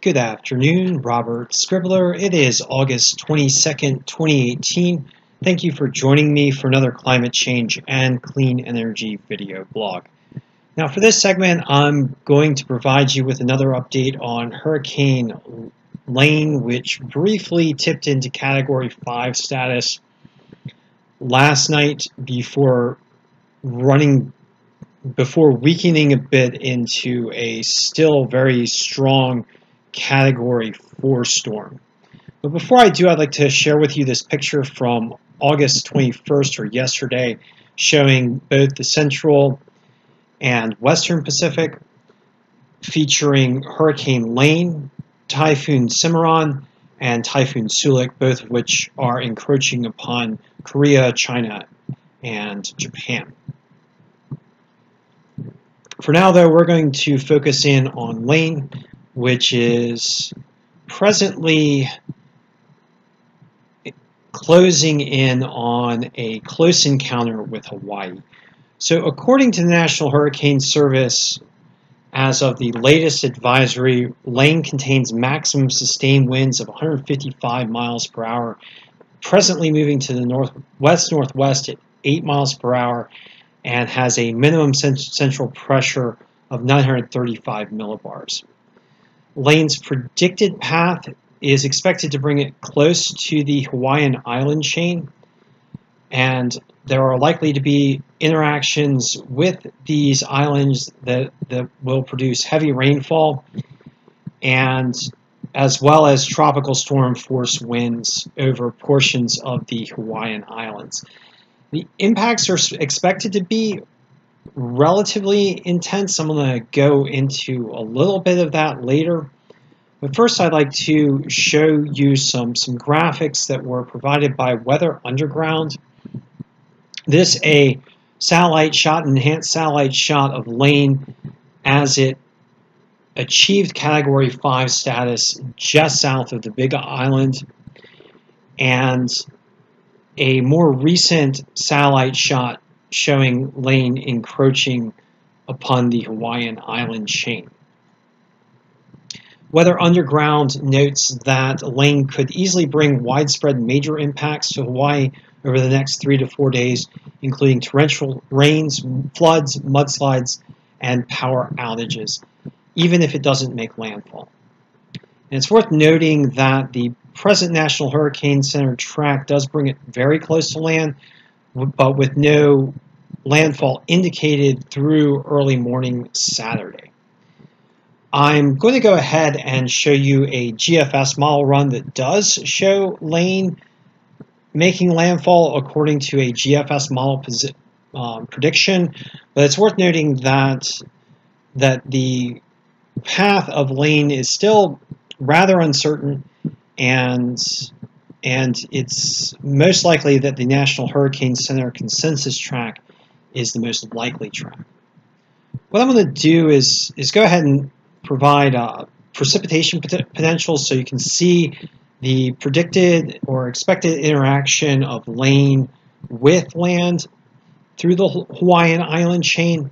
Good afternoon, Robert Scribbler. It is August 22nd, 2018. Thank you for joining me for another climate change and clean energy video blog. Now for this segment, I'm going to provide you with another update on Hurricane Lane, which briefly tipped into Category 5 status last night before weakening a bit into a still very strong Category 4 storm. But before I do, I'd like to share with you this picture from August 21st, or yesterday, showing both the central and western Pacific, featuring Hurricane Lane, Typhoon Cimarron, and Typhoon Sulik, both of which are encroaching upon Korea, China, and Japan. For now, though, we're going to focus in on Lane, which is presently closing in on a close encounter with Hawaii. So according to the National Hurricane Service, as of the latest advisory, Lane contains maximum sustained winds of 155 miles per hour, presently moving to the northwest-northwest at 8 miles per hour, and has a minimum central pressure of 935 millibars. Lane's predicted path is expected to bring it close to the Hawaiian island chain, and there are likely to be interactions with these islands that will produce heavy rainfall, and as well as tropical storm force winds over portions of the Hawaiian Islands. The impacts are expected to be relatively intense. I'm going to go into a little bit of that later. But first, I'd like to show you some graphics that were provided by Weather Underground. This a satellite shot, enhanced satellite shot of Lane as it achieved Category 5 status just south of the Big Island, and a more recent satellite shot showing Lane encroaching upon the Hawaiian island chain. Weather Underground notes that Lane could easily bring widespread major impacts to Hawaii over the next 3 to 4 days, including torrential rains, floods, mudslides, and power outages, even if it doesn't make landfall. And it's worth noting that the present National Hurricane Center track does bring it very close to land, but with no landfall indicated through early morning Saturday. I'm going to go ahead and show you a GFS model run that does show Lane making landfall according to a GFS model prediction, but it's worth noting that the path of Lane is still rather uncertain, and it's most likely that the National Hurricane Center consensus track is the most likely track. What I'm going to do is go ahead and provide precipitation potential so you can see the predicted or expected interaction of Lane with land through the Hawaiian island chain,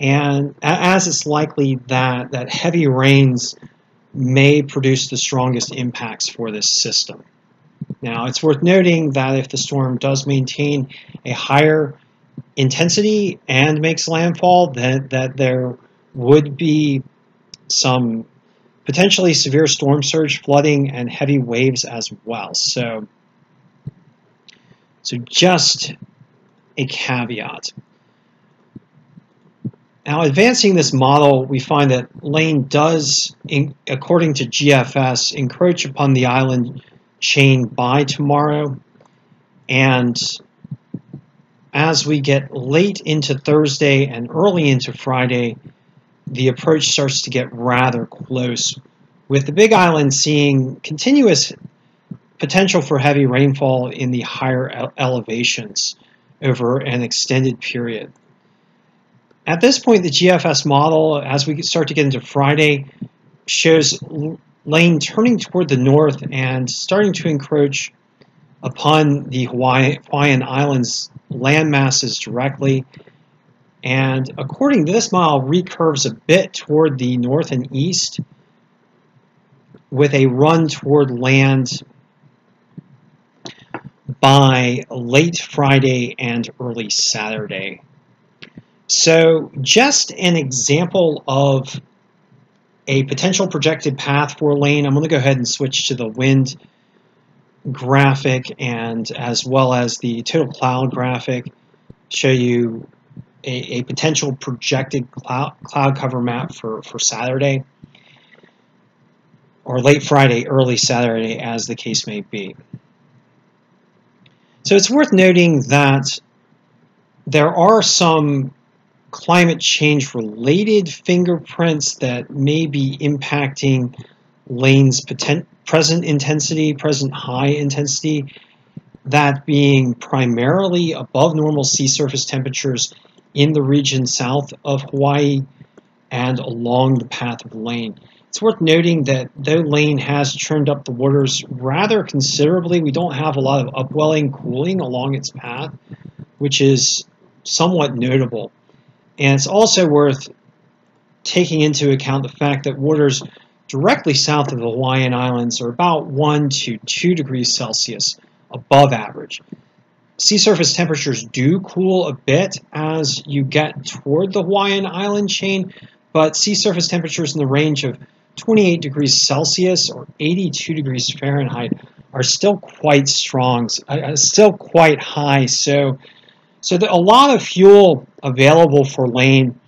and as it's likely that heavy rains may produce the strongest impacts for this system. Now, it's worth noting that if the storm does maintain a higher intensity and makes landfall, that there would be some potentially severe storm surge, flooding, and heavy waves as well. So just a caveat. Now, advancing this model, we find that Lane does, according to GFS, encroach upon the island chain by tomorrow. And as we get late into Thursday and early into Friday, the approach starts to get rather close, with the Big Island seeing continuous potential for heavy rainfall in the higher elevations over an extended period. At this point, the GFS model, as we start to get into Friday, shows Lane turning toward the north and starting to encroach upon the Hawaiian Islands land masses directly, and according to this model, recurves a bit toward the north and east, with a run toward land by late Friday and early Saturday. So just an example of a potential projected path for Lane. I'm going to go ahead and switch to the wind graphic and as well as the total cloud graphic, show you a potential projected cloud cover map for Saturday, or late Friday, early Saturday, as the case may be. So it's worth noting that there are some climate change related fingerprints that may be impacting Lane's present high intensity, that being primarily above normal sea surface temperatures in the region south of Hawaii and along the path of Lane. It's worth noting that though Lane has churned up the waters rather considerably, we don't have a lot of upwelling cooling along its path, which is somewhat notable. And it's also worth taking into account the fact that waters directly south of the Hawaiian Islands are about 1 to 2 degrees Celsius above average. Sea surface temperatures do cool a bit as you get toward the Hawaiian Island chain, but sea surface temperatures in the range of 28 degrees Celsius or 82 degrees Fahrenheit are still quite strong, still quite high. So a lot of fuel available for Lane,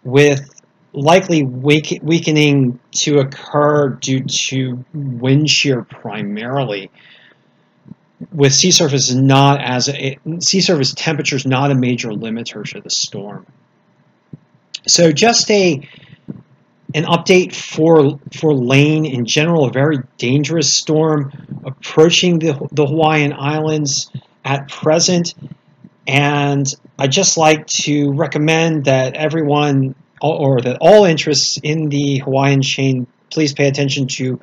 with likely weakening to occur due to wind shear primarily, with sea surface temperatures not a major limiter to the storm. So just an update for Lane in general, a very dangerous storm approaching the Hawaiian Islands at present. And I'd just like to recommend that everyone, or that all interests in the Hawaiian chain, please pay attention to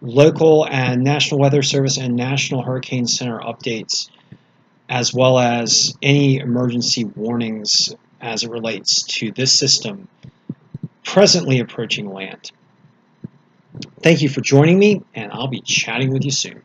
local and National Weather Service and National Hurricane Center updates, as well as any emergency warnings as it relates to this system presently approaching land. Thank you for joining me, and I'll be chatting with you soon.